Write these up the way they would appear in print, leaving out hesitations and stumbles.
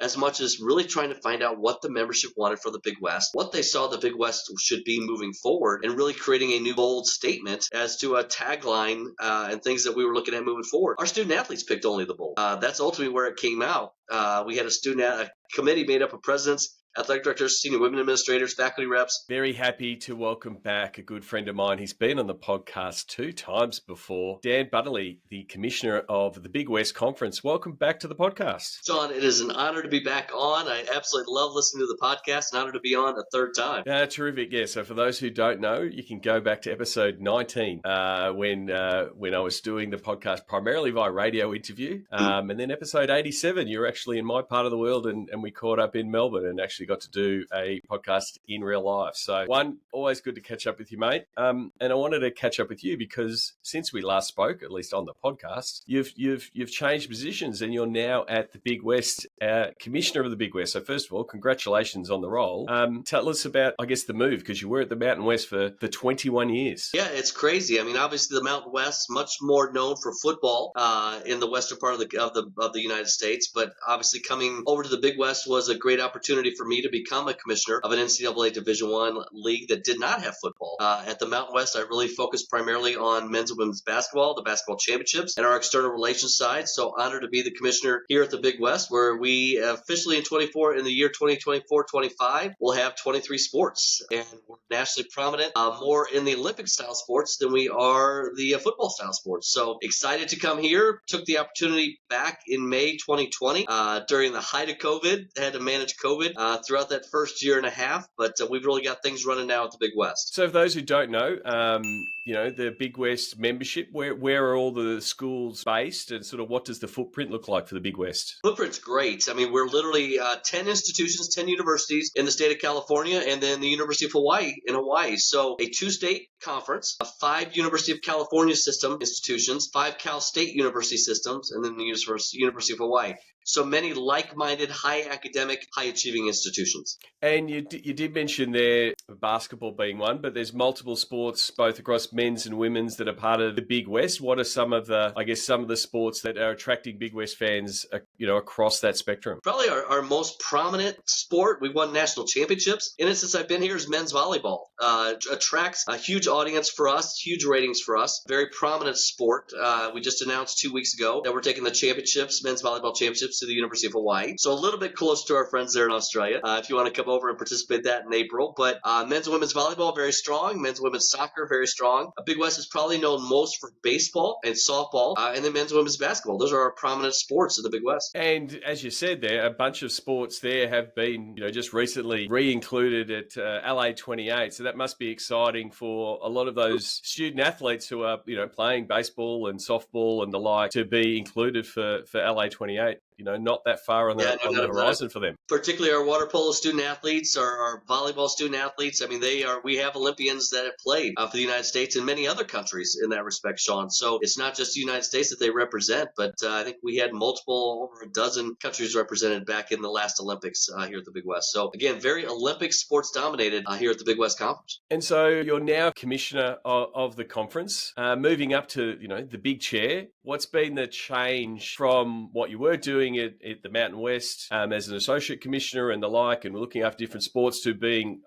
as much as really trying to find out what the membership wanted for the Big West, what they saw the Big West should be moving forward, and really creating a new bold statement as to a tagline and things that we were looking at moving forward. Our student athletes picked only the bold. That's ultimately where it came out. We had a committee made up of presidents, athletic directors, senior women administrators, faculty reps. Very happy to welcome back a good friend of mine. He's been on the podcast 2 times before. Dan Butterley, the commissioner of the Big West Conference. Welcome back to the podcast. John, it is an honor to be back on. I absolutely love listening to the podcast. An honor to be on a third time. Terrific. Yeah. So for those who don't know, you can go back to episode 19 when I was doing the podcast primarily via radio interview. And then episode 87, you're actually in my part of the world and we caught up in Melbourne and actually got to do a podcast in real life. So always good to catch up with you, mate. And I wanted to catch up with you because since we last spoke, at least on the podcast, you've changed positions and you're now at the Big West, commissioner of the Big West. So first of all, congratulations on the role. Tell us about, I guess, the move, because you were at the Mountain West for 21 years. Yeah, it's crazy. I mean, obviously the Mountain West, much more known for football in the western part of the United States, but obviously coming over to the Big West was a great opportunity for me to become a commissioner of an NCAA Division I league that did not have football. At the Mountain West, I really focused primarily on men's and women's basketball, the basketball championships, and our external relations side. So honored to be the commissioner here at the Big West, where we officially in the year 2024-25, will have 23 sports. And we're nationally prominent, more in the Olympic-style sports than we are the football-style sports. So excited to come here. Took the opportunity back in May 2020 during the height of COVID. Had to manage COVID throughout that first year and a half, but we've really got things running now at the Big West. So for those who don't know, the Big West membership, where are all the schools based and sort of what does the footprint look like for the Big West? Footprint's great. I mean, we're literally 10 institutions, 10 universities in the state of California, and then the University of Hawaii in Hawaii. So a 2-state conference, 5 University of California system institutions, 5 Cal State University systems, and then the University of Hawaii. So many like-minded, high academic, high-achieving institutions. And you did mention there basketball being one, but there's multiple sports both across men's and women's that are part of the Big West. What are some of the sports that are attracting Big West fans, across that spectrum? Probably our most prominent sport. We've won national championships in it since I've been here is men's volleyball. Attracts a huge audience for us, huge ratings for us. Very prominent sport. We just announced 2 weeks ago that we're taking the championships, men's volleyball championships, to the University of Hawaii. So a little bit close to our friends there in Australia, if you want to come over and participate that in April. But men's and women's volleyball, very strong. Men's and women's soccer, very strong. Big West is probably known most for baseball and softball, and then men's and women's basketball. Those are our prominent sports in the Big West. And as you said there, a bunch of sports there have been, just recently re-included at LA 28. So that must be exciting for a lot of those student athletes who are, playing baseball and softball and the like to be included for LA 28. Not that far on the horizon for them. Particularly our water polo student athletes, our volleyball student athletes. I mean, we have Olympians that have played for the United States and many other countries in that respect, Sean. So it's not just the United States that they represent, but I think we had over a dozen countries represented back in the last Olympics here at the Big West. So again, very Olympic sports dominated here at the Big West Conference. And so you're now commissioner of the conference, moving up to, the big chair. What's been the change from what you were doing at the Mountain West as an associate commissioner and the like, and looking after different sports to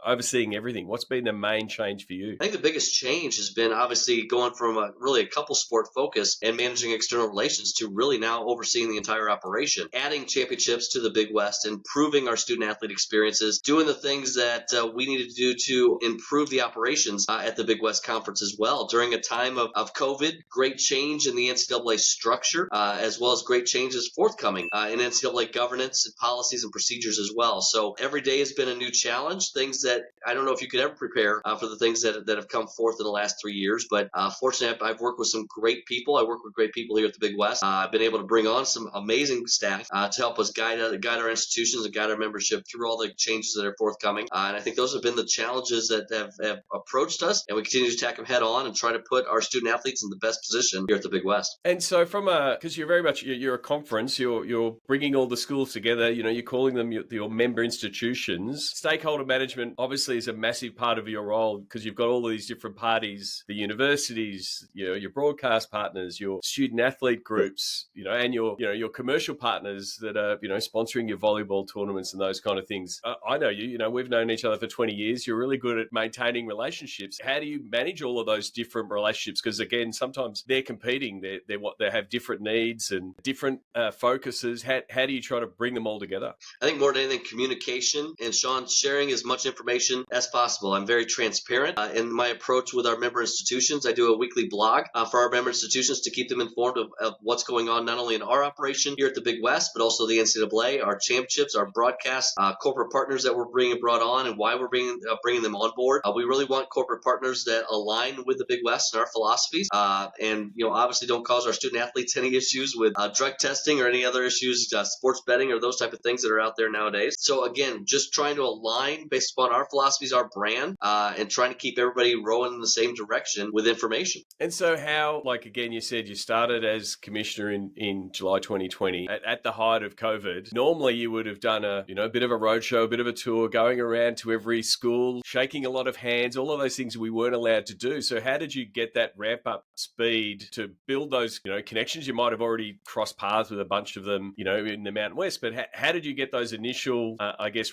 overseeing everything? What's been the main change for you? I think the biggest change has been obviously going from a couple sport focus and managing external relations to really now overseeing the entire operation, adding championships to the Big West, improving our student athlete experiences, doing the things that we needed to do to improve the operations at the Big West Conference as well. During a time of COVID, great change in the NCAA structure, as well as great changes forthcoming in NCAA governance and policies and procedures as well. So every day has been a new challenge, things that I don't know if you could ever prepare for the things that have come forth in the last 3 years. But fortunately, I've worked with some great people. I work with great people here at the Big West. I've been able to bring on some amazing staff to help us guide our institutions and guide our membership through all the changes that are forthcoming. And I think those have been the challenges that have approached us, and we continue to tackle them head on and try to put our student athletes in the best position here at the Big West. And so because you're very much, you're a conference, you're you're bringing all the schools together, you're calling them your member institutions. Stakeholder management obviously is a massive part of your role because you've got all of these different parties, the universities, your broadcast partners, your student athlete groups, and your commercial partners that are, sponsoring your volleyball tournaments and those kind of things. I know we've known each other for 20 years. You're really good at maintaining relationships. How do you manage all of those different relationships? Because again, sometimes they're competing. They have different needs and different focuses. How do you try to bring them all together? I think more than anything, communication and Sean, sharing as much information as possible. I'm very transparent in my approach with our member institutions. I do a weekly blog for our member institutions to keep them informed of what's going on, not only in our operation here at the Big West, but also the NCAA, our championships, our broadcast, corporate partners that we're bringing brought on, and why we're bringing them on board. We really want corporate partners that align with the Big West and our philosophies, and obviously don't cause our student athletes any issues with drug testing or any other issues, sports betting or those type of things that are out there nowadays. So again, just trying to align based upon our philosophies, our brand, and trying to keep everybody rowing in the same direction with information. And so how, again, you said you started as commissioner in July 2020 at the height of COVID. Normally you would have done a bit of a roadshow, a bit of a tour, going around to every school, shaking a lot of hands, all of those things we weren't allowed to do. So how did you get that ramp up speed to build those connections? You might have already crossed paths with a bunch of them in the Mountain West, but how did you get those initial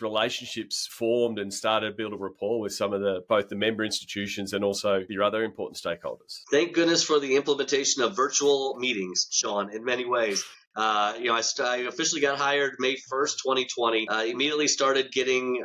relationships formed and started to build a rapport with some of both the member institutions and also your other important stakeholders? Thank goodness for the implementation of virtual meetings, Sean, in many ways. I officially got hired May 1st, 2020. Immediately started getting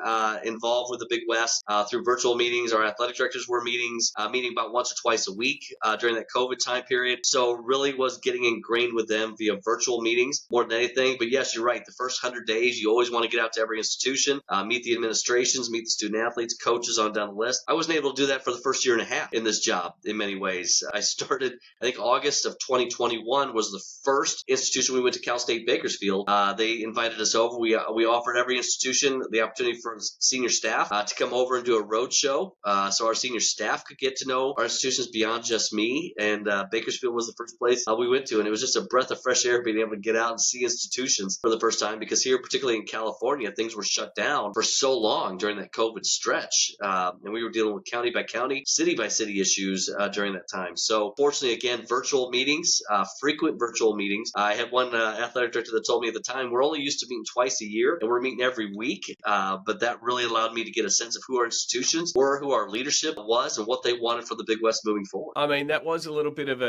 involved with the Big West through virtual meetings. Our athletic directors were meeting about once or twice a week during that COVID time period. So really was getting ingrained with them via virtual meetings more than anything. But yes, you're right. The first 100 days, you always want to get out to every institution, meet the administrations, meet the student athletes, coaches on down the list. I wasn't able to do that for the first year and a half in this job in many ways. I started, I think August of 2021 was the first institution we went to Cal State Bakersfield. They invited us over. We offered every institution the opportunity for senior staff to come over and do a road show, so our senior staff could get to know our institutions beyond just me. And Bakersfield was the first place we went to, and it was just a breath of fresh air being able to get out and see institutions for the first time, because here, particularly in California, things were shut down for so long during that COVID stretch, and we were dealing with county by county, city by city issues during that time. So fortunately, again, virtual meetings, frequent virtual meetings. I had one athletic director that told me at the time, we're only used to meeting twice a year and we're meeting every week, but that really allowed me to get a sense of who our institutions were, who our leadership was, and what they wanted for the Big West moving forward. I mean, that was a little bit of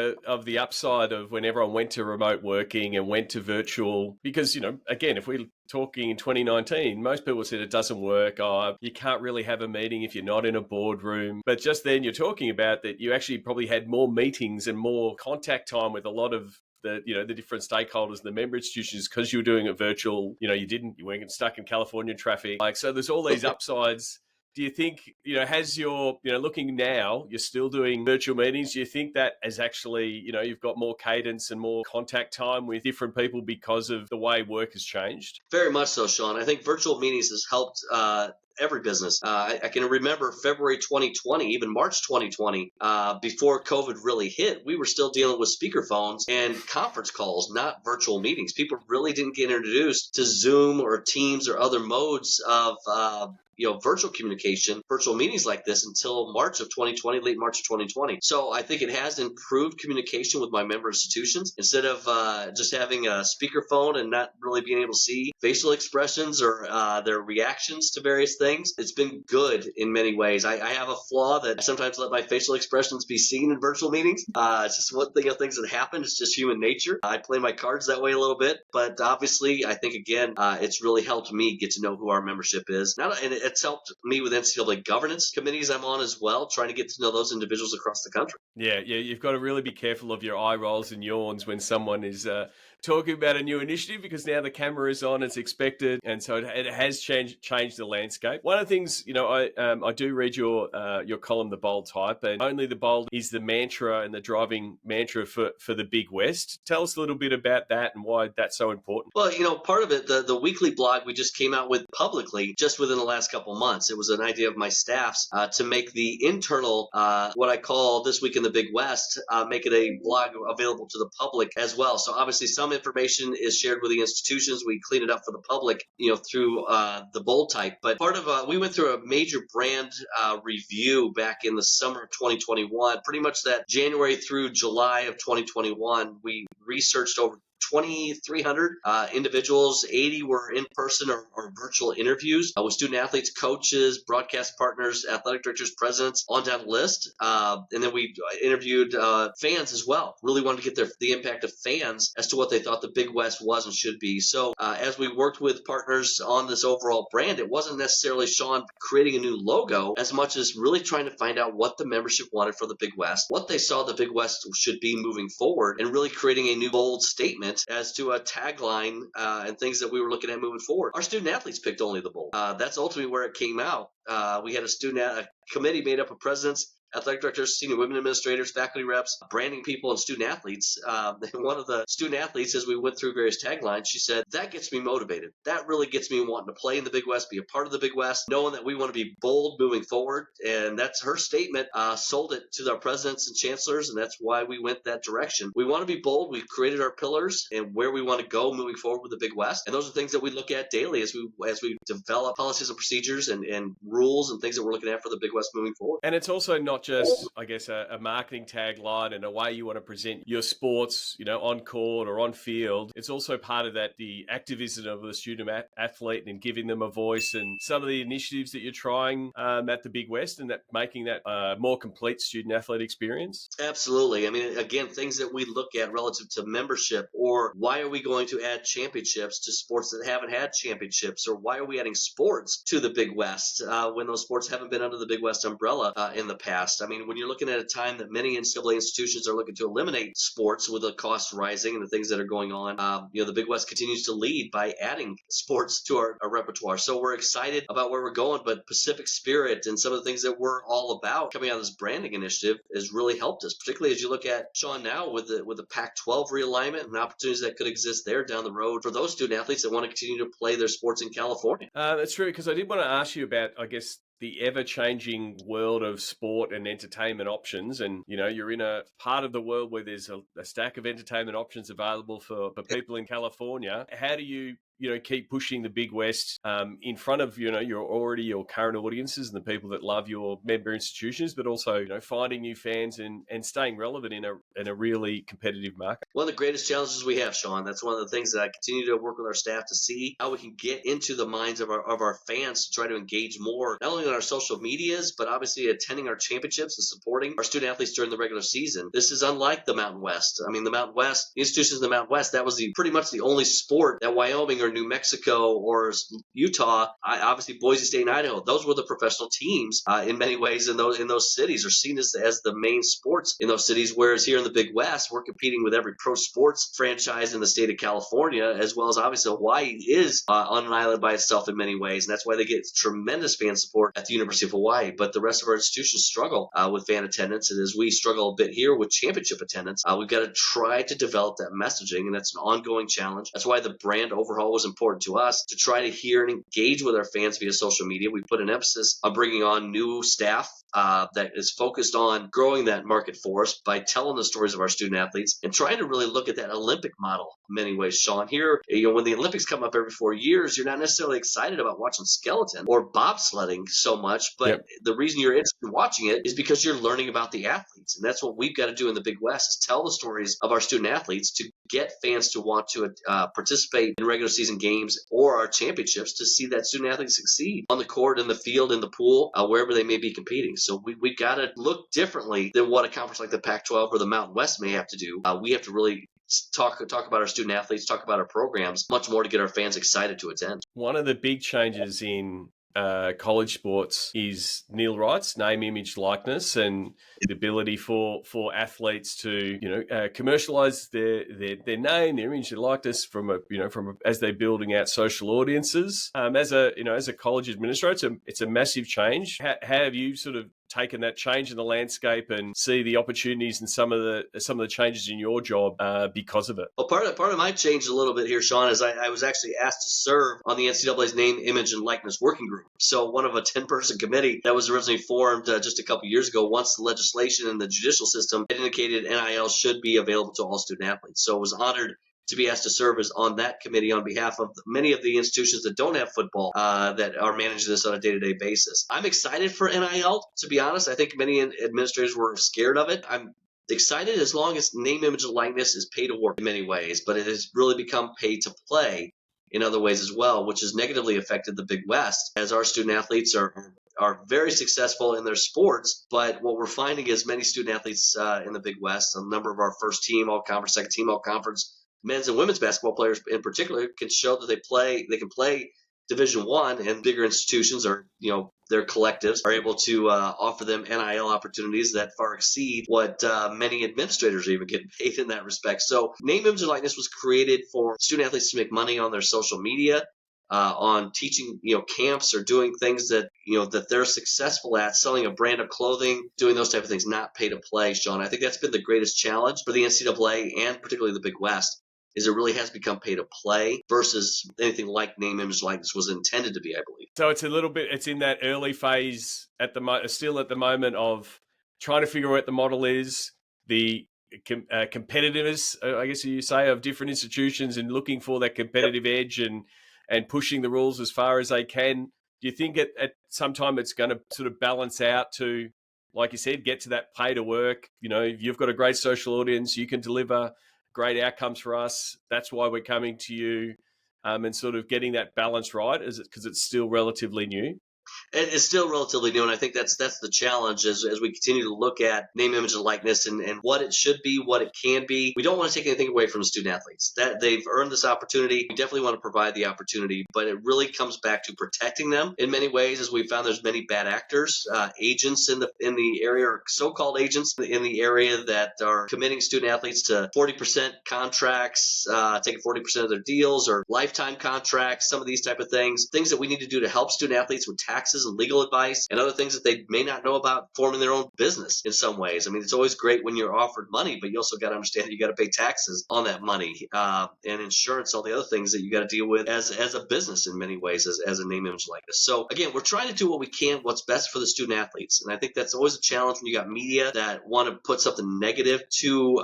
the upside of when everyone went to remote working and went to virtual, because again, if we're talking in 2019, most people said it doesn't work. You can't really have a meeting if you're not in a boardroom. But just then you're talking about that you actually probably had more meetings and more contact time with a lot of the different stakeholders, the member institutions, because you were doing it virtual. You weren't stuck in California traffic. So there's all these upsides. Do you think, has your, looking now, you're still doing virtual meetings? Do you think that as actually, you've got more cadence and more contact time with different people because of the way work has changed? Very much so, Sean. I think virtual meetings has helped every business. I can remember February 2020, even March 2020, before COVID really hit, we were still dealing with speakerphones and conference calls, not virtual meetings. People really didn't get introduced to Zoom or Teams or other modes of virtual communication, virtual meetings like this until March of 2020, late March of 2020. So I think it has improved communication with my member institutions. Instead of just having a speakerphone and not really being able to see facial expressions or their reactions to various things, it's been good in many ways. I have a flaw that I sometimes let my facial expressions be seen in virtual meetings. It's just one thing of things that happen. It's just human nature. I play my cards that way a little bit, but obviously I think, again, it's really helped me get to know who our membership is. It's helped me with NCAA governance committees I'm on as well, trying to get to know those individuals across the country. Yeah, you've got to really be careful of your eye rolls and yawns when someone is talking about a new initiative, because now the camera is on, it's expected, and so it has changed the landscape. One of the things, I do read your column, The Bold Type, and only the bold is the mantra and the driving mantra for the Big West. Tell us a little bit about that and why that's so important. Well, part of it, the weekly blog we just came out with publicly just within the last couple months. It was an idea of my staff's to make the internal, what I call This Week in the the Big West, make it a blog available to the public as well. So obviously some information is shared with the institutions. We clean it up for the public, through the bold type. But part of we went through a major brand review back in the summer of 2021, pretty much that January through July of 2021. We researched over 2,300 individuals. 80 were in person or virtual interviews with student athletes, coaches, broadcast partners, athletic directors, presidents, on down the list. And then we interviewed fans as well. Really wanted to get the impact of fans as to what they thought the Big West was and should be. So as we worked with partners on this overall brand, it wasn't necessarily Sean creating a new logo as much as really trying to find out what the membership wanted for the Big West, what they saw the Big West should be moving forward, and really creating a new bold statement as to a tagline and things that we were looking at moving forward. Our student athletes picked only the bold. That's ultimately where it came out. We had a committee made up of presidents, athletic directors, senior women administrators, faculty reps, branding people, and student athletes. And one of the student athletes, as we went through various taglines, she said, "That gets me motivated. That really gets me wanting to play in the Big West, be a part of the Big West, knowing that we want to be bold moving forward." And that's her statement. Sold it to our presidents and chancellors, and that's why we went that direction. We want to be bold. We've created our pillars and where we want to go moving forward with the Big West. And those are things that we look at daily as we develop policies and procedures and rules and things that we're looking at for the Big West moving forward. And it's also not just, I guess, a marketing tagline and a way you want to present your sports, on court or on field. It's also part of that, the activism of the student athlete and giving them a voice, and some of the initiatives that you're trying at the Big West, and that making that more complete student athlete experience. Absolutely. I mean, again, things that we look at relative to membership, or why are we going to add championships to sports that haven't had championships, or why are we adding sports to the Big West when those sports haven't been under the Big West umbrella in the past. I mean, when you're looking at a time that many NCAA institutions are looking to eliminate sports with the cost rising and the things that are going on, the Big West continues to lead by adding sports to our repertoire. So we're excited about where we're going, but Pacific Spirit and some of the things that we're all about coming out of this branding initiative has really helped us, particularly as you look at, Sean, now with the Pac-12 realignment and opportunities that could exist there down the road for those student athletes that want to continue to play their sports in California. That's true, because I did want to ask you about, I guess, the ever-changing world of sport and entertainment options. And, you're in a part of the world where there's a stack of entertainment options available for people in California. How do you keep pushing the Big West in front of, your current audiences and the people that love your member institutions, but also, finding new fans and staying relevant in a really competitive market? One of the greatest challenges we have, Sean, that's one of the things that I continue to work with our staff to see how we can get into the minds of our fans to try to engage more, not only on our social medias, but obviously attending our championships and supporting our student athletes during the regular season. This is unlike the Mountain West. I mean, the Mountain West, the institutions in the Mountain West, that was pretty much the only sport that Wyoming or New Mexico or Utah, obviously Boise State and Idaho, those were the professional teams in many ways in those cities, are seen as the main sports in those cities. Whereas here in the Big West, we're competing with every pro sports franchise in the state of California, as well as obviously Hawaii is on an island by itself in many ways. And that's why they get tremendous fan support at the University of Hawaii. But the rest of our institutions struggle with fan attendance. And as we struggle a bit here with championship attendance, we've got to try to develop that messaging. And that's an ongoing challenge. That's why the brand overhaul was important to us, to try to hear and engage with our fans via social media. We put an emphasis on bringing on new staff that is focused on growing that market for us by telling the stories of our student athletes and trying to really look at that Olympic model in many ways, Sean. Here, when the Olympics come up every 4 years, you're not necessarily excited about watching skeleton or bobsledding so much, but the reason you're interested in watching it is because you're learning about the athletes. And that's what we've got to do in the Big West, is tell the stories of our student athletes to get fans to want to participate in regular season games or our championships, to see that student athletes succeed on the court, in the field, in the pool, wherever they may be competing. So we've got to look differently than what a conference like the Pac-12 or the Mountain West may have to do. We have to really talk about our student athletes, talk about our programs much more to get our fans excited to attend. One of the big changes in college sports is nil rights, name, image, likeness, and the ability for athletes to commercialize their name, their image, their likeness from as they're building out social audiences. As a college administrator, it's a massive change. How have you sort of taken that change in the landscape and see the opportunities and some of the changes in your job because of it? Well, part of my change a little bit here, Sean, is I was actually asked to serve on the NCAA's name, image, and likeness working group. So one of a 10-person committee that was originally formed just a couple years ago, once the legislation and the judicial system had indicated NIL should be available to all student athletes. So I was honored to be asked to serve as on that committee on behalf of many of the institutions that don't have football that are managing this on a day-to-day basis. I'm excited for NIL, to be honest. I think many administrators were scared of it. I'm excited as long as name, image, and likeness is pay to work in many ways, but it has really become pay to play in other ways as well, which has negatively affected the Big West as our student athletes are very successful in their sports. But what we're finding is many student athletes in the Big West, a number of our first team, all conference, second team, all conference, men's and women's basketball players in particular can show that they can play Division I, and bigger institutions or their collectives are able to offer them NIL opportunities that far exceed what many administrators are even getting paid in that respect. So name, image, and likeness was created for student athletes to make money on their social media, on teaching camps or doing things that that they're successful at, selling a brand of clothing, doing those type of things, not pay to play. Sean, I think that's been the greatest challenge for the NCAA and particularly the Big West. Is it really has become pay to play versus anything like name, image, likeness was intended to be, I believe. So it's a little bit, it's in that early phase still at the moment of trying to figure out what the model is, the competitiveness, I guess you say, of different institutions and looking for that competitive edge and pushing the rules as far as they can. Do you think at some time it's going to sort of balance out to, like you said, get to that pay to work? You've got a great social audience, you can deliver great outcomes for us. That's why we're coming to you, and sort of getting that balance right. Is it because it's still relatively new? It's still relatively new, and I think that's the challenge as we continue to look at name, image, and likeness and what it should be, what it can be. We don't want to take anything away from student athletes. That they've earned this opportunity. We definitely want to provide the opportunity, but it really comes back to protecting them in many ways. As we found, there's many bad actors, agents in the area, or so-called agents in the area that are committing student athletes to 40% contracts, taking 40% of their deals, or lifetime contracts. Some of these type of things that we need to do to help student athletes with taxes and legal advice and other things that they may not know about forming their own business in some ways. I mean, it's always great when you're offered money, but you also got to understand you got to pay taxes on that money, and insurance, all the other things that you got to deal with as a business in many ways, as a name, image, likeness. So again, we're trying to do what we can, what's best for the student athletes. And I think that's always a challenge when you got media that want to put something negative to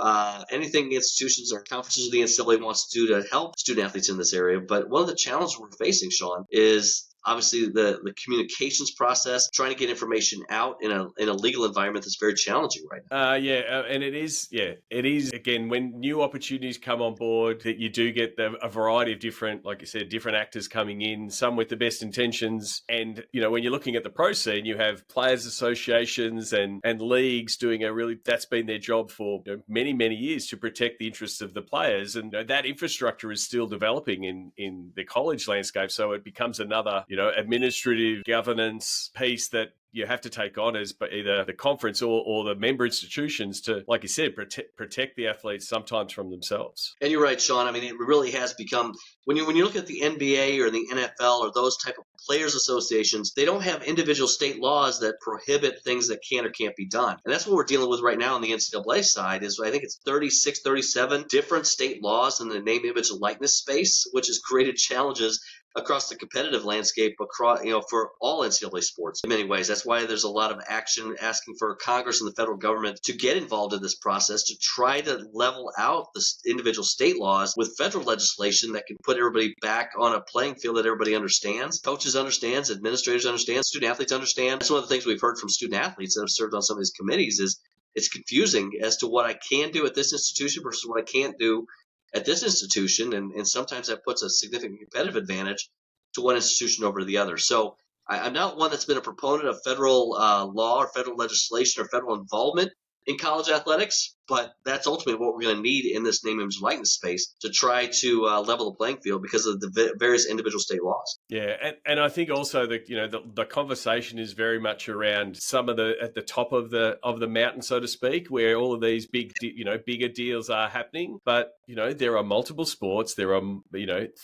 anything the institutions or conferences of the NCAA wants to do to help student athletes in this area. But one of the challenges we're facing, Sean, is obviously the communications process, trying to get information out in a legal environment that's very challenging right now. And it is again, when new opportunities come on board, that you do get a variety of different, like you said, different actors coming in, some with the best intentions. And when you're looking at the pro scene, you have players associations and leagues doing that's been their job for many, many years, to protect the interests of the players. And that infrastructure is still developing in the college landscape. So it becomes another administrative governance piece that you have to take on as either the conference or the member institutions to, like you said, protect the athletes sometimes from themselves. And you're right, Sean. I mean, it really has become, when you look at the NBA or the NFL or those type of players associations, they don't have individual state laws that prohibit things that can or can't be done. And that's what we're dealing with right now on the NCAA side. Is I think it's 36, 37 different state laws in the name, image, and likeness space, which has created challenges across the competitive landscape, for all NCAA sports in many ways. That's why there's a lot of action asking for Congress and the federal government to get involved in this process to try to level out the individual state laws with federal legislation that can put everybody back on a playing field that everybody understands. Coaches understands, administrators understand, student athletes understand. That's one of the things we've heard from student athletes that have served on some of these committees is it's confusing as to what I can do at this institution versus what I can't do at this institution, and sometimes that puts a significant competitive advantage to one institution over the other. So I'm not one that's been a proponent of federal law or federal legislation or federal involvement in college athletics, but that's ultimately what we're going to need in this name, image, likeness space to try to level the playing field because of the various individual state laws. Yeah, and I think also that the conversation is very much around some of at the top of the mountain, so to speak, where all of these bigger deals are happening. But there are multiple sports, there are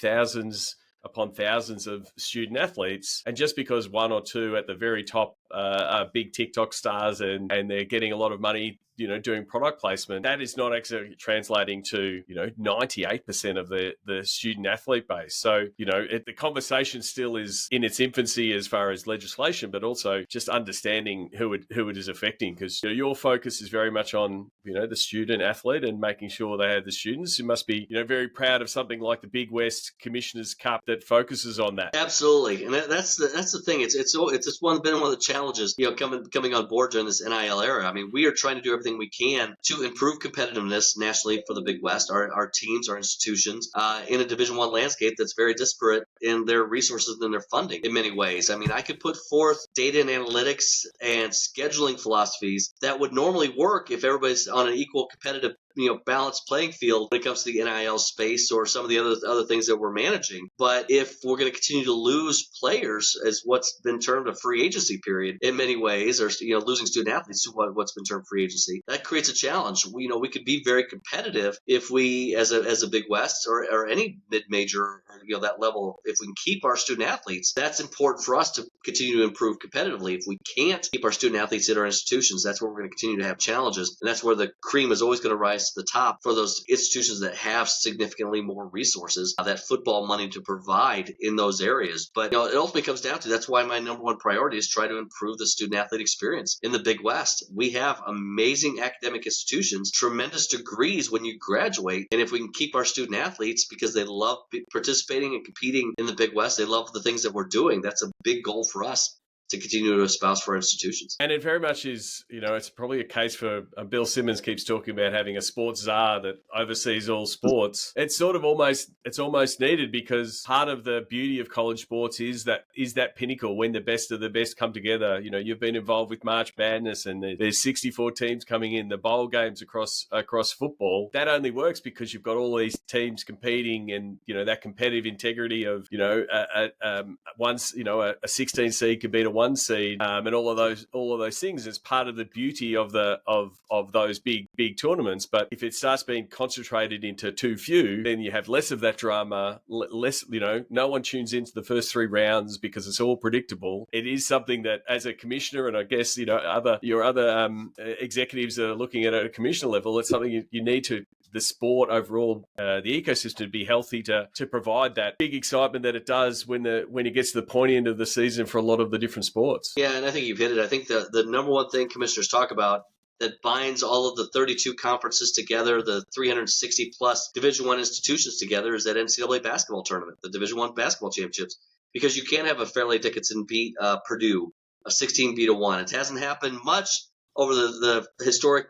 thousands upon thousands of student athletes. And just because one or two at the very top are big TikTok stars and they're getting a lot of money, doing product placement, that is not actually translating to, 98% of the student athlete base. So, the conversation still is in its infancy as far as legislation, but also just understanding who it is affecting, because your focus is very much on, the student athlete and making sure they have the students. You must be, very proud of something like the Big West Commissioners Cup that focuses on that. Absolutely, and that's the thing. It's been one of the challenges, coming on board during this NIL era. I mean, we are trying to do everything we can to improve competitiveness nationally for the Big West, our teams, our institutions, in a Division I landscape that's very disparate in their resources and their funding in many ways. I mean, I could put forth data and analytics and scheduling philosophies that would normally work if everybody's on an equal competitive, balanced playing field when it comes to the NIL space or some of the other things that we're managing. But if we're going to continue to lose players, as what's been termed a free agency period in many ways, or losing student athletes to what's been termed free agency, that creates a challenge. We could be very competitive if we, as a Big West or any mid-major, that level, if we can keep our student athletes, that's important for us to continue to improve competitively. If we can't keep our student athletes at our institutions, that's where we're going to continue to have challenges, and that's where the cream is always going to rise to the top for those institutions that have significantly more resources, that football money to provide in those areas. But it ultimately comes down to, that's why my number one priority is try to improve the student athlete experience in the Big West. We have amazing academic institutions, tremendous degrees when you graduate, and if we can keep our student athletes, because they love participating and competing in the Big West, they love the things that we're doing, that's a big goal for us to continue to espouse for our institutions. And it very much is, it's probably a case for, Bill Simmons keeps talking about having a sports czar that oversees all sports. It's almost needed, because part of the beauty of college sports is that pinnacle when the best of the best come together. You've been involved with March Madness, and there's 64 teams coming in, the bowl games across football. That only works because you've got all these teams competing, and, that competitive integrity of, a 16 seed could beat a 1 seed, and all of those things is part of the beauty of those big tournaments. But if it starts being concentrated into too few, then you have less of that drama, less, no one tunes into the first 3 rounds because it's all predictable. It is something that, as a commissioner, and I guess your other executives that are looking at it at a commissioner level, it's something you need to, the sport overall, the ecosystem, to be healthy to provide that big excitement that it does when it gets to the pointy end of the season for a lot of the different sports. Yeah, and I think you've hit it. I think the number one thing commissioners talk about that binds all of the 32 conferences together, the 360 plus Division I institutions together, is that NCAA basketball tournament, the Division I basketball championships, because you can't have a Fairleigh Dickinson beat Purdue, a 16 beat a 1. It hasn't happened much over the historic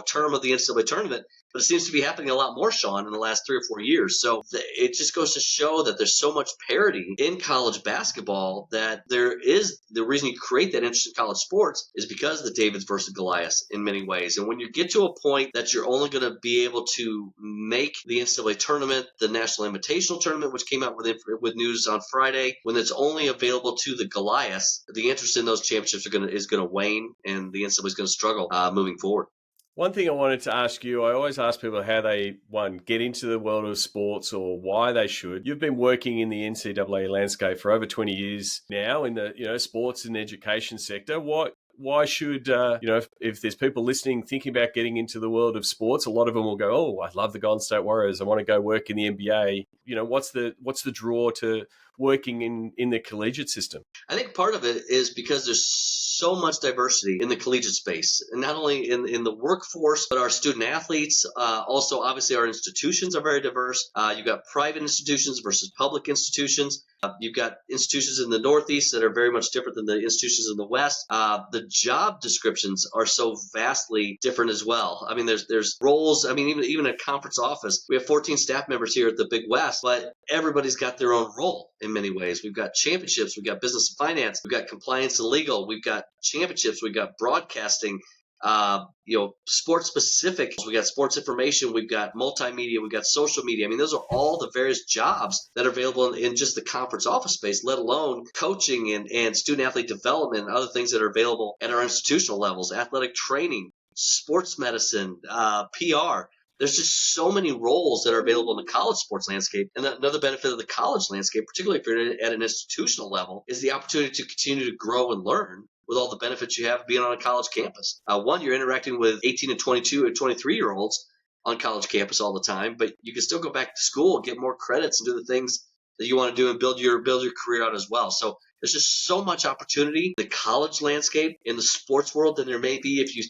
term of the NCAA tournament, but it seems to be happening a lot more, Sean, in the last 3 or 4 years. So it just goes to show that there's so much parity in college basketball that there is the reason you create that interest in college sports is because of the Davids versus Goliaths in many ways. And when you get to a point that you're only going to be able to make the NCAA tournament, the National Invitational Tournament, which came out with news on Friday, when it's only available to the Goliaths, the interest in those championships is going to wane, and the NCAA is going to struggle moving forward. One thing I wanted to ask you, I always ask people how they, get into the world of sports or why they should. You've been working in the NCAA landscape for over 20 years now in the, sports and education sector. Why should, if there's people listening thinking about getting into the world of sports, a lot of them will go, oh, I love the Golden State Warriors, I want to go work in the NBA. What's the draw to working in the collegiate system? I think part of it is because there's so much diversity in the collegiate space, and not only in the workforce, but our student athletes. Also, obviously, our institutions are very diverse. You've got private institutions versus public institutions. You've got institutions in the Northeast that are very much different than the institutions in the West. The job descriptions are so vastly different as well. I mean, there's roles. I mean, even a conference office, we have 14 staff members here at the Big West, but everybody's got their own role in many ways. We've got championships, we've got business and finance, we've got compliance and legal, we've got championships, we've got broadcasting, sports specific. We got sports information, we've got multimedia, we've got social media. I mean, those are all the various jobs that are available in just the conference office space, let alone coaching and student athlete development and other things that are available at our institutional levels, athletic training, sports medicine, PR. There's just so many roles that are available in the college sports landscape. And another benefit of the college landscape, particularly if you're at an institutional level, is the opportunity to continue to grow and learn with all the benefits you have being on a college campus. One, you're interacting with 18 and 22 and 23-year-olds on college campus all the time, but you can still go back to school, get more credits, and do the things that you want to do and build your career out as well. So there's just so much opportunity in the college landscape in the sports world than there may be if you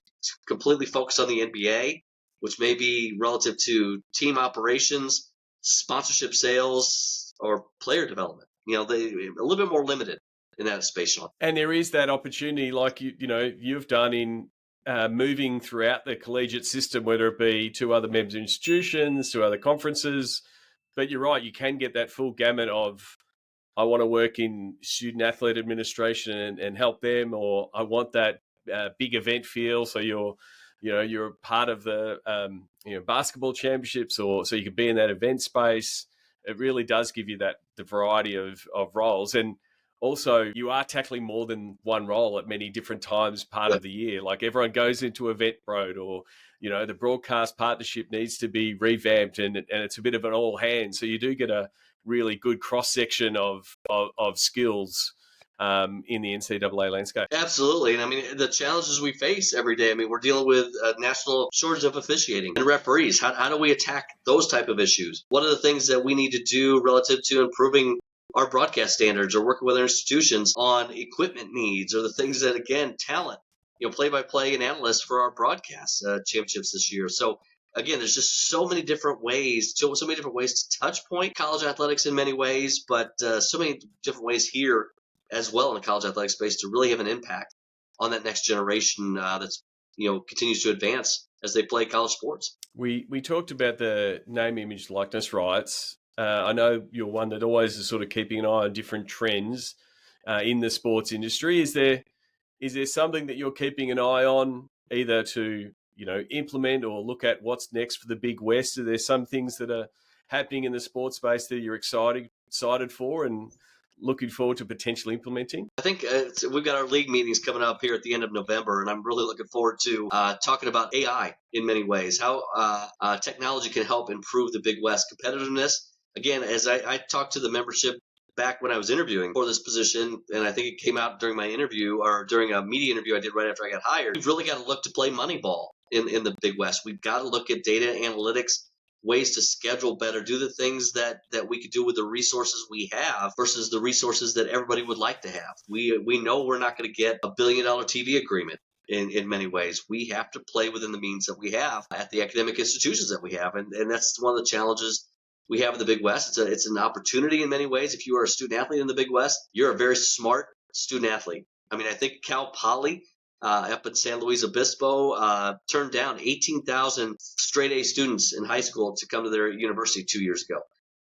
completely focus on the NBA, which may be relative to team operations, sponsorship sales, or player development. They a little bit more limited in that space, Sean. And there is that opportunity, like you've done in moving throughout the collegiate system, whether it be to other member institutions, to other conferences. But you're right, you can get that full gamut of, I want to work in student athlete administration and help them, or I want that big event feel. So you're part of the basketball championships, or so you could be in that event space. It really does give you the variety of roles. And also, you are tackling more than one role at many different times part of the year. Like everyone goes into Eventbrite, or the broadcast partnership needs to be revamped, and it's a bit of an all hands. So you do get a really good cross section of skills in the NCAA landscape. Absolutely. And I mean, the challenges we face every day, I mean, we're dealing with a national shortage of officiating and referees. How do we attack those type of issues? What are the things that we need to do relative to improving our broadcast standards, or working with our institutions on equipment needs, or the things that, again, talent, play-by-play and analysts for our broadcast championships this year. So again, there's just so many different ways to touch point college athletics in many ways, but so many different ways here as well in the college athletic space to really have an impact on that next generation that's continues to advance as they play college sports. We talked about the name, image, likeness rights. I know you're one that always is sort of keeping an eye on different trends in the sports industry. Is there something that you're keeping an eye on, either to implement or look at what's next for the Big West? Are there some things that are happening in the sports space that you're excited for and looking forward to potentially implementing? I think we've got our league meetings coming up here at the end of November, and I'm really looking forward to talking about AI in many ways, how technology can help improve the Big West competitiveness. Again, as I talked to the membership back when I was interviewing for this position, and I think it came out during my interview, or during a media interview I did right after I got hired, we've really got to look to play Moneyball in the Big West. We've got to look at data analytics, ways to schedule better, do the things that we could do with the resources we have versus the resources that everybody would like to have. We know we're not going to get $1 billion TV agreement in many ways. We have to play within the means that we have at the academic institutions that we have. And that's one of the challenges we have in the Big West. It's an opportunity in many ways. If you are a student athlete in the Big West, you're a very smart student athlete. I mean, I think Cal Poly up in San Luis Obispo turned down 18,000 straight A students in high school to come to their university 2 years ago.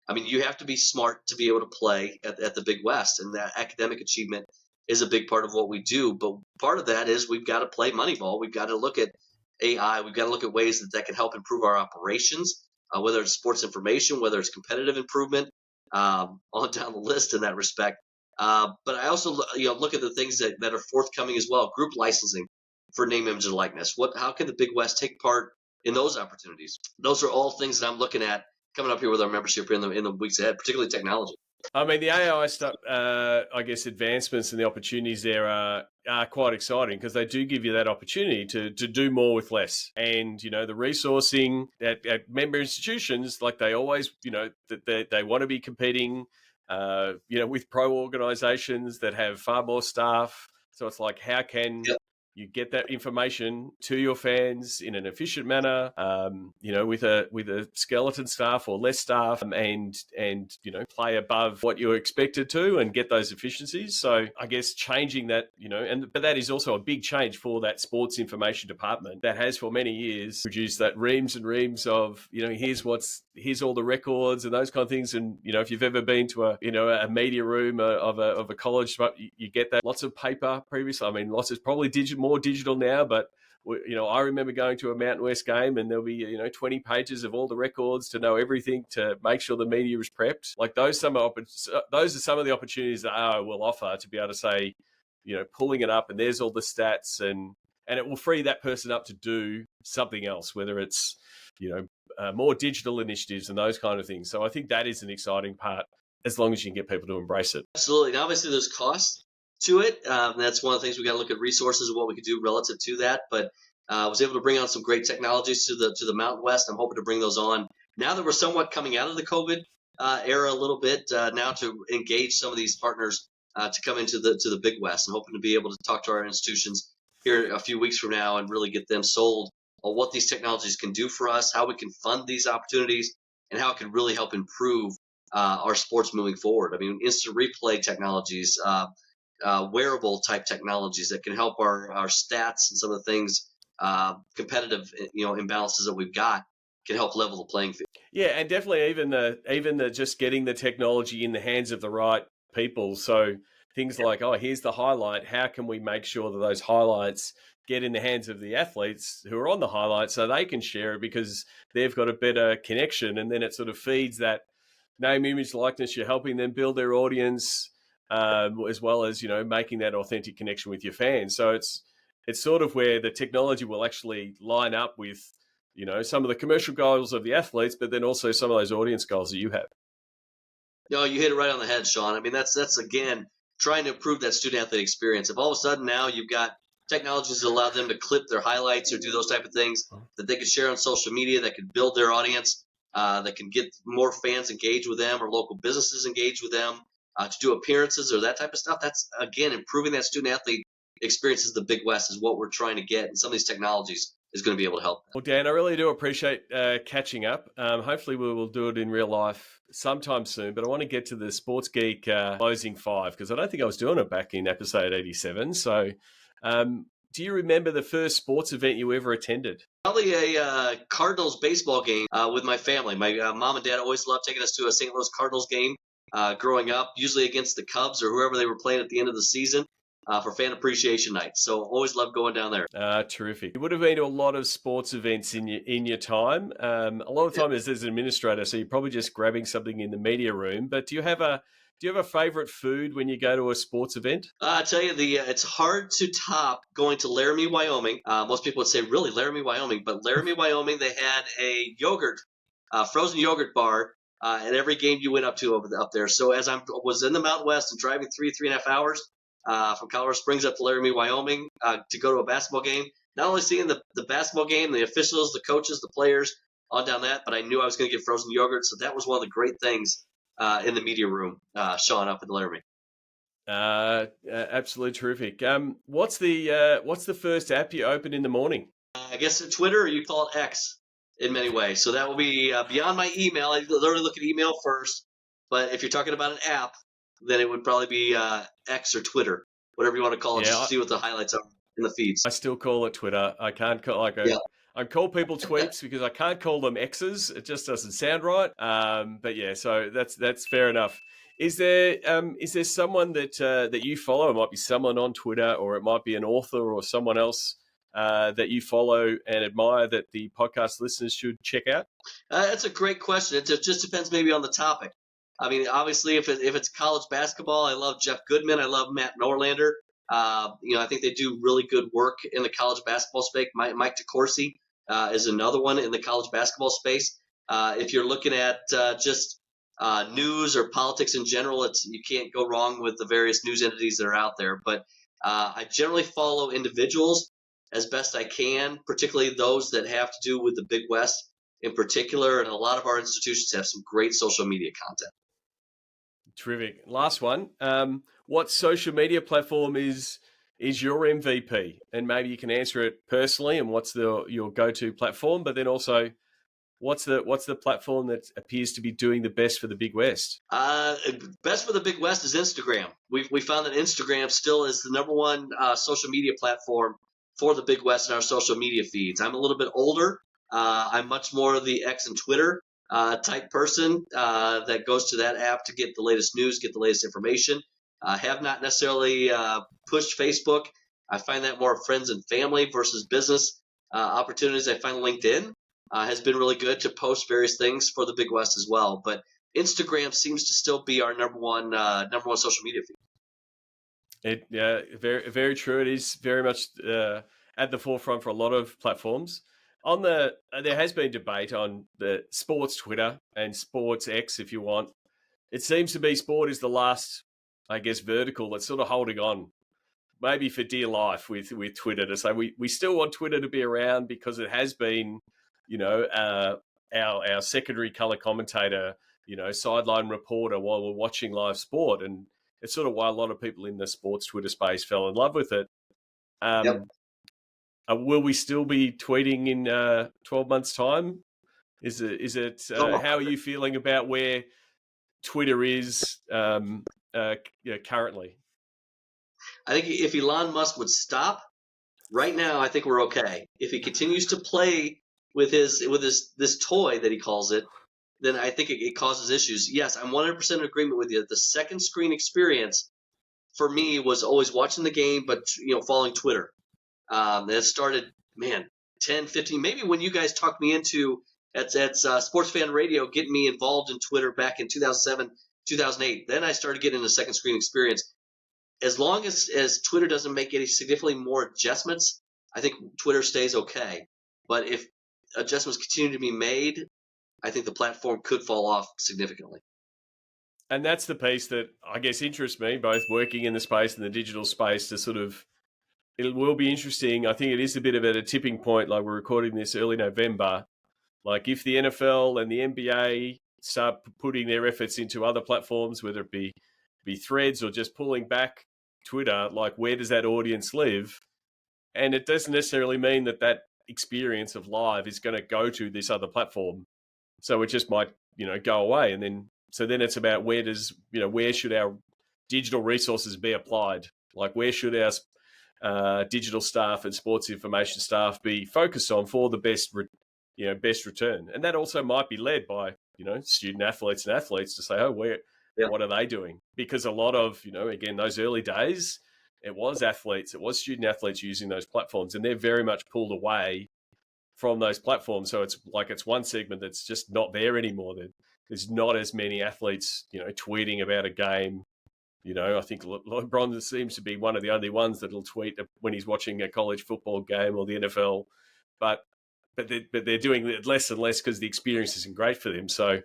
I mean, you have to be smart to be able to play at the Big West, and that academic achievement is a big part of what we do. But part of that is we've got to play Moneyball. We've got to look at AI. We've got to look at ways that can help improve our operations, whether it's sports information, whether it's competitive improvement, on down the list in that respect. But I also look at the things that are forthcoming as well. Group licensing for name, image, and likeness. How can the Big West take part in those opportunities? Those are all things that I'm looking at coming up here with our membership in the weeks ahead, particularly technology. I mean, the AI stuff, I guess, advancements and the opportunities there are quite exciting, because they do give you that opportunity to do more with less. And, the resourcing at member institutions, like they always, that they want to be competing, with pro organizations that have far more staff. So it's like, how can you get that information to your fans in an efficient manner, with a skeleton staff or less staff, and play above what you're expected to and get those efficiencies. So I guess changing that, but that is also a big change for that sports information department that has for many years produced that reams and reams of, here's all the records and those kind of things. And, if you've ever been to a media room of a college, you get that lots of paper previously. I mean, lots is probably more digital now, but I remember going to a Mountain West game, and there'll be 20 pages of all the records to know everything, to make sure the media is prepped. Like those are some of the opportunities that AO will offer, to be able to say, pulling it up and there's all the stats, and it will free that person up to do something else, whether it's more digital initiatives and those kind of things. So I think that is an exciting part, as long as you can get people to embrace it. Absolutely. And obviously, there's cost to it. That's one of the things we got to look at resources and what we could do relative to that. But I was able to bring on some great technologies to the Mountain West. I'm hoping to bring those on now that we're somewhat coming out of the COVID era a little bit. Now to engage some of these partners to come into the Big West, and hoping to be able to talk to our institutions here a few weeks from now and really get them sold on what these technologies can do for us, how we can fund these opportunities, and how it can really help improve our sports moving forward. I mean, instant replay technologies, wearable type technologies that can help our stats and some of the things, competitive imbalances that we've got, can help level the playing field. Yeah, and definitely even the just getting the technology in the hands of the right people. So things like, oh, here's the highlight. How can we make sure that those highlights get in the hands of the athletes who are on the highlight so they can share it because they've got a better connection, and then it sort of feeds that name, image, likeness. You're helping them build their audience, as well as making that authentic connection with your fans. So it's sort of where the technology will actually line up with some of the commercial goals of the athletes, but then also some of those audience goals that you have. No, you hit it right on the head, Sean. I mean, that's again trying to improve that student athlete experience. If all of a sudden now you've got technologies that allow them to clip their highlights or do those type of things that they can share on social media, that can build their audience, that can get more fans engaged with them or local businesses engaged with them to do appearances or that type of stuff. That's, again, improving that student athlete experience. Is the Big West is what we're trying to get, and some of these technologies is going to be able to help. Well, Dan, I really do appreciate catching up. Hopefully we will do it in real life sometime soon, but I want to get to the Sports Geek closing five, because I don't think I was doing it back in episode 87. So do you remember the first sports event you ever attended? Probably a Cardinals baseball game with my family. My mom and dad always loved taking us to a St. Louis Cardinals game growing up, usually against the Cubs or whoever they were playing at the end of the season. For fan appreciation night. So always loved going down there. Terrific. You would have been to a lot of sports events in your time. A lot of time as an administrator, so you're probably just grabbing something in the media room. But do you have a favorite food when you go to a sports event? I tell you, it's hard to top going to Laramie, Wyoming. Most people would say, really, Laramie, Wyoming. But Laramie, Wyoming, they had a frozen yogurt bar at every game you went up there. So as I was in the Mountain West and driving 3.5 hours, from Colorado Springs up to Laramie, Wyoming, to go to a basketball game. Not only seeing the basketball game, the officials, the coaches, the players, on down that, but I knew I was going to get frozen yogurt. So that was one of the great things in the media room, Sean, up in Laramie. Absolutely terrific. What's the first app you open in the morning? I guess Twitter, or you call it X in many ways. So that will be beyond my email. I literally look at email first. But if you're talking about an app, then it would probably be X or Twitter, whatever you want to call it, just to see what the highlights are in the feeds. I still call it Twitter. I can't call I call people tweets because I can't call them X's. It just doesn't sound right. But yeah, so that's fair enough. Is there someone that you follow? It might be someone on Twitter, or it might be an author or someone else that you follow and admire that the podcast listeners should check out? That's a great question. It just depends maybe on the topic. I mean, obviously, if it's college basketball, I love Jeff Goodman. I love Matt Norlander. I think they do really good work in the college basketball space. Mike DeCourcy is another one in the college basketball space. If you're looking at just news or politics in general, you can't go wrong with the various news entities that are out there. But I generally follow individuals as best I can, particularly those that have to do with the Big West in particular. And a lot of our institutions have some great social media content. Terrific. Last one. What social media platform is your MVP? And maybe you can answer it personally, and what's your go-to platform, but then also what's the platform that appears to be doing the best for the Big West? Best for the Big West is Instagram. We found that Instagram still is the number one social media platform for the Big West in our social media feeds. I'm a little bit older. I'm much more of the X and Twitter type person that goes to that app to get the latest news, get the latest information. Have not necessarily pushed Facebook. I find that more friends and family versus business opportunities. I find LinkedIn has been really good to post various things for the Big West as well. But Instagram seems to still be our number one social media feed. Very, very true. It is very much at the forefront for a lot of platforms. There has been debate on the sports Twitter and sports X, if you want. It seems to be sport is the last, I guess, vertical that's sort of holding on, maybe for dear life with Twitter, to say we still want Twitter to be around because it has been, our secondary color commentator, sideline reporter while we're watching live sport, and it's sort of why a lot of people in the sports Twitter space fell in love with it. Yep. Will we still be tweeting in 12 months' time? Is it? How are you feeling about where Twitter is currently? I think if Elon Musk would stop right now, I think we're okay. If he continues to play with this toy that he calls it, then I think it causes issues. Yes, I'm 100% in agreement with you. The second screen experience for me was always watching the game, but following Twitter. That started, 10, 15, maybe when you guys talked me into at Sports Fan Radio, getting me involved in Twitter back in 2007, 2008. Then I started getting a second screen experience. As long as Twitter doesn't make any significantly more adjustments, I think Twitter stays okay. But if adjustments continue to be made, I think the platform could fall off significantly. And that's the piece that I guess interests me, both working in the space and the digital space, to sort of, it will be interesting. I think it is a bit of a tipping point. Like, we're recording this early November. Like, if the NFL and the NBA start putting their efforts into other platforms, whether it be Threads or just pulling back Twitter, like, where does that audience live? And it doesn't necessarily mean that experience of live is going to go to this other platform. So it just might, go away. And then it's about where should our digital resources be applied? Like, where should our digital staff and sports information staff be focused on for the best return? And that also might be led by, student athletes and athletes to say, oh, what are they doing? Because a lot of, again, those early days, it was student athletes using those platforms, and they're very much pulled away from those platforms. So it's like it's one segment that's just not there anymore. There's not as many athletes, tweeting about a game. I think LeBron seems to be one of the only ones that'll tweet when he's watching a college football game or the NFL, but they're doing it less and less because the experience isn't great for them. So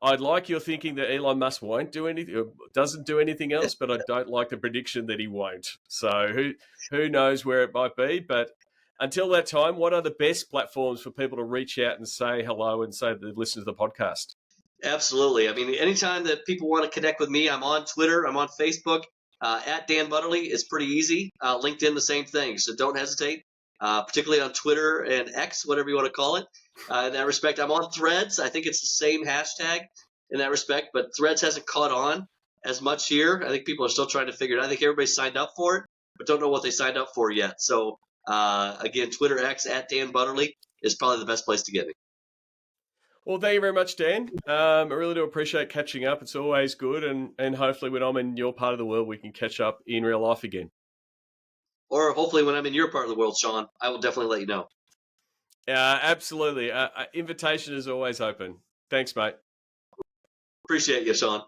I'd like your thinking that Elon Musk won't do anything, or doesn't do anything else, but I don't like the prediction that he won't. So who knows where it might be? But until that time, what are the best platforms for people to reach out and say hello and say that they've listened to the podcast? Absolutely. I mean, anytime that people want to connect with me, I'm on Twitter, I'm on Facebook. At Dan Butterly is pretty easy. LinkedIn, the same thing. So don't hesitate, particularly on Twitter and X, whatever you want to call it. In that respect, I'm on Threads. I think it's the same hashtag in that respect, but Threads hasn't caught on as much here. I think people are still trying to figure it out. I think everybody signed up for it, but don't know what they signed up for yet. So, again, Twitter X at Dan Butterly is probably the best place to get me. Well, thank you very much, Dan. I really do appreciate catching up. It's always good, and hopefully when I'm in your part of the world, we can catch up in real life again. Or hopefully when I'm in your part of the world, Sean, I will definitely let you know. Absolutely. Invitation is always open. Thanks, mate. Appreciate you, Sean.